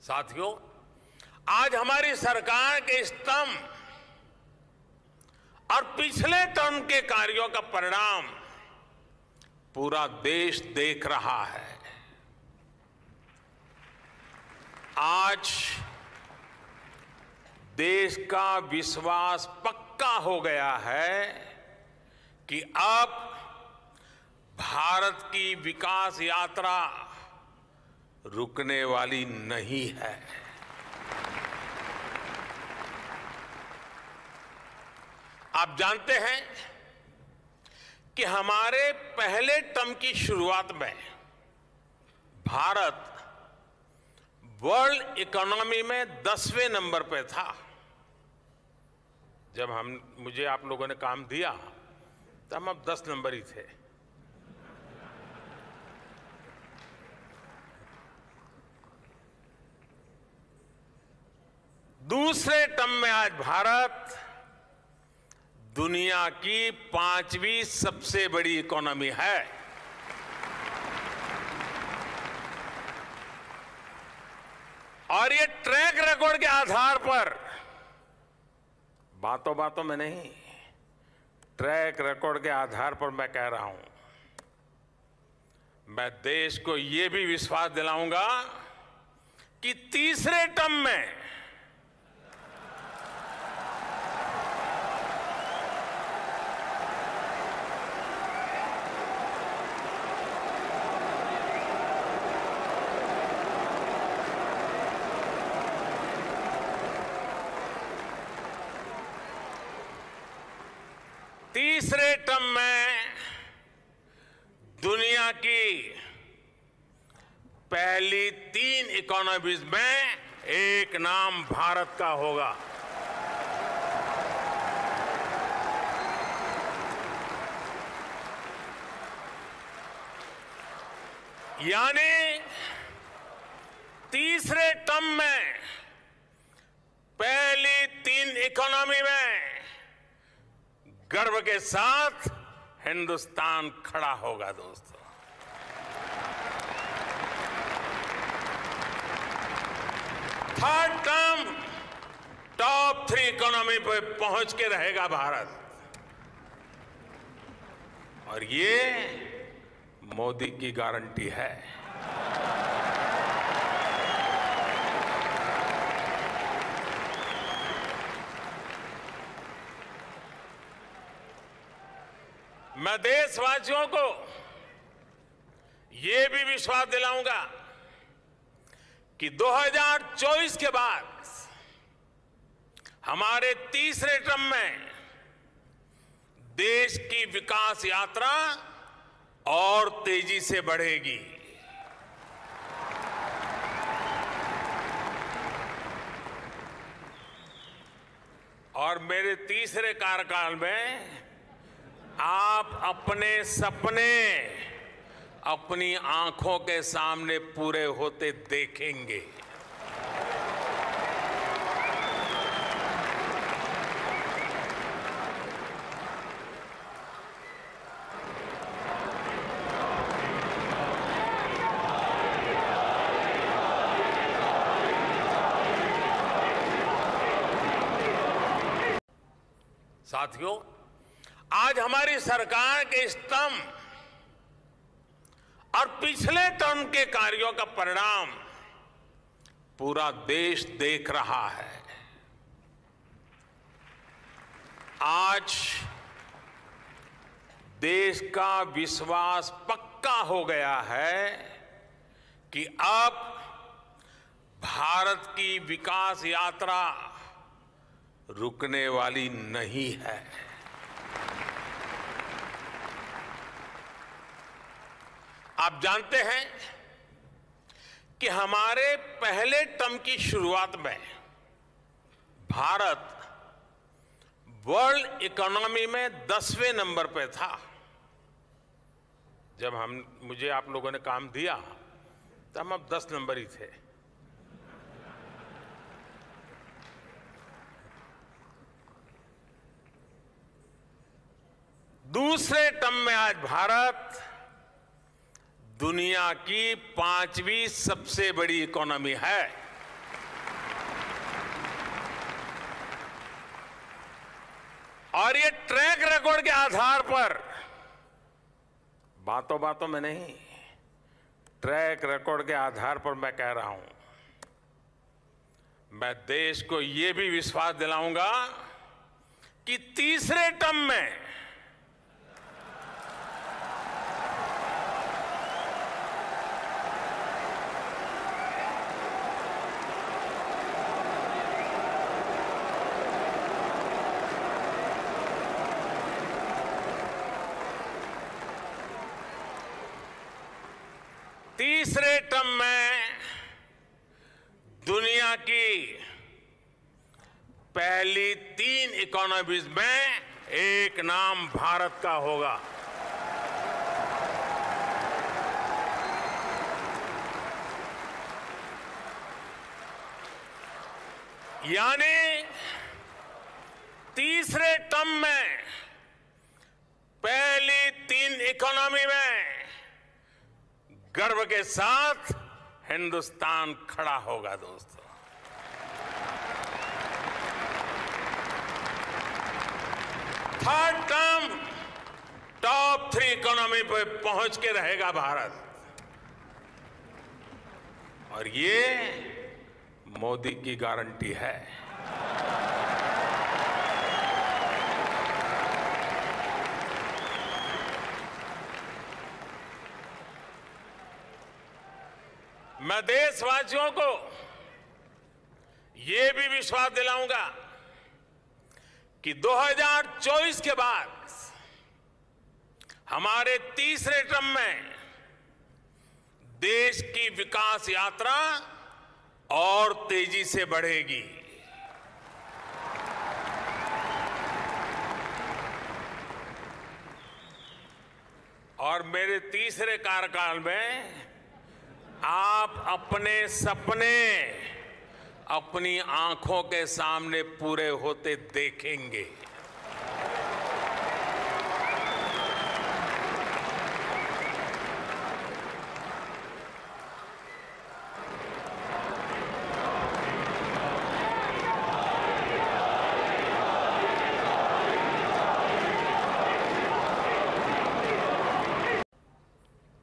साथियों, आज हमारी सरकार के स्तंभ और पिछले टर्म के कार्यों का परिणाम पूरा देश देख रहा है। आज देश का विश्वास पक्का हो गया है कि अब भारत की विकास यात्रा रुकने वाली नहीं है। आप जानते हैं कि हमारे पहले टर्म की शुरुआत में भारत वर्ल्ड इकोनॉमी में 10वें नंबर पे था। जब मुझे आप लोगों ने काम दिया तो हम अब 10 नंबर ही थे। दूसरे टर्म में आज भारत दुनिया की 5वीं सबसे बड़ी इकोनॉमी है। और ये ट्रैक रिकॉर्ड के आधार पर, बातों बातों में नहीं, ट्रैक रिकॉर्ड के आधार पर मैं कह रहा हूं, मैं देश को ये भी विश्वास दिलाऊंगा कि तीसरे टर्म में दुनिया की पहली 3 इकोनॉमीज में एक नाम भारत का होगा। यानी तीसरे टर्म में पहली 3 इकोनॉमी में गर्व के साथ हिंदुस्तान खड़ा होगा। दोस्तों, थर्ड टर्म टॉप 3 इकोनॉमी पे पहुंच के रहेगा भारत। और ये मोदी की गारंटी है। मैं देशवासियों को ये भी विश्वास दिलाऊंगा कि 2024 के बाद हमारे तीसरे टर्म में देश की विकास यात्रा और तेजी से बढ़ेगी। और मेरे तीसरे कार्यकाल में आप अपने सपने अपनी आंखों के सामने पूरे होते देखेंगे। साथियों, आज हमारी सरकार के स्तंभ और पिछले टर्म के कार्यों का परिणाम पूरा देश देख रहा है। आज देश का विश्वास पक्का हो गया है कि अब भारत की विकास यात्रा रुकने वाली नहीं है। आप जानते हैं कि हमारे पहले टर्म की शुरुआत में भारत वर्ल्ड इकोनॉमी में 10वें नंबर पे था। जब मुझे आप लोगों ने काम दिया तो हम अब 10 नंबर ही थे। दूसरे टर्म में आज भारत दुनिया की 5वीं सबसे बड़ी इकोनॉमी है। और ये ट्रैक रिकॉर्ड के आधार पर, बातों बातों में नहीं, ट्रैक रिकॉर्ड के आधार पर मैं कह रहा हूं, मैं देश को ये भी विश्वास दिलाऊंगा कि तीसरे टर्म में दुनिया की पहली 3 इकोनॉमीज में एक नाम भारत का होगा। यानी तीसरे टर्म में पहली 3 इकोनॉमी में गर्व के साथ हिंदुस्तान खड़ा होगा। दोस्तों, थर्ड टर्म टॉप 3 इकोनॉमी पे पहुंच के रहेगा भारत, और ये मोदी की गारंटी है। मैं देशवासियों को ये भी विश्वास दिलाऊंगा कि 2024 के बाद हमारे तीसरे टर्म में देश की विकास यात्रा और तेजी से बढ़ेगी। और मेरे तीसरे कार्यकाल में आप अपने सपने अपनी आंखों के सामने पूरे होते देखेंगे।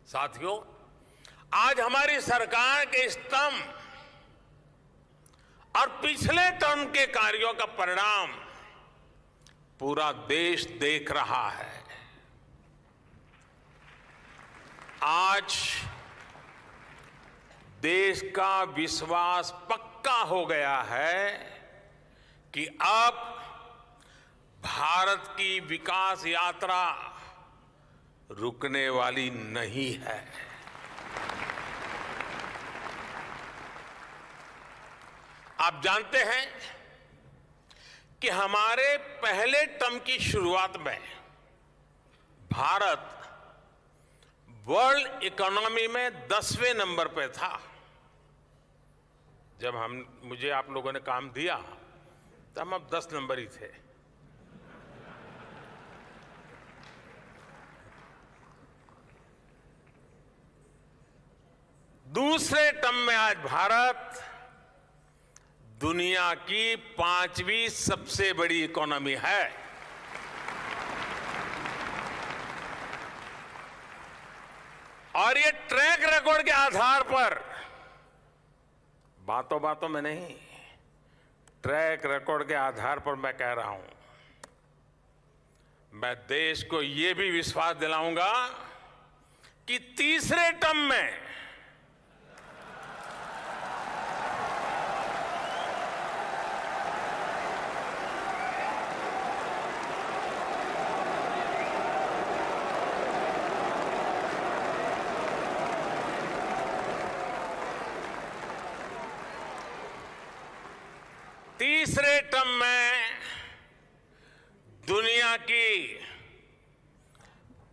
साथियों, आज हमारी सरकार के स्तंभ और पिछले टर्म के कार्यों का परिणाम पूरा देश देख रहा है। आज देश का विश्वास पक्का हो गया है कि अब भारत की विकास यात्रा रुकने वाली नहीं है। आप जानते हैं कि हमारे पहले टर्म की शुरुआत में भारत वर्ल्ड इकोनॉमी में 10वें नंबर पे था। जब मुझे आप लोगों ने काम दिया तो हम अब 10 नंबर ही थे। दूसरे टर्म में आज भारत दुनिया की 5वीं सबसे बड़ी इकोनॉमी है। और ये ट्रैक रिकॉर्ड के आधार पर, बातों बातों में नहीं, ट्रैक रिकॉर्ड के आधार पर मैं कह रहा हूं, मैं देश को ये भी विश्वास दिलाऊंगा कि तीसरे टर्म में दुनिया की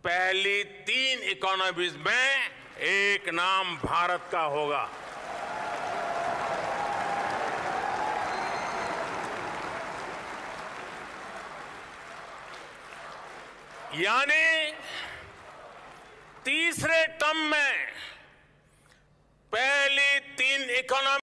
पहली 3 इकोनॉमीज में एक नाम भारत का होगा। यानी तीसरे टर्म में पहली 3 इकोनॉमी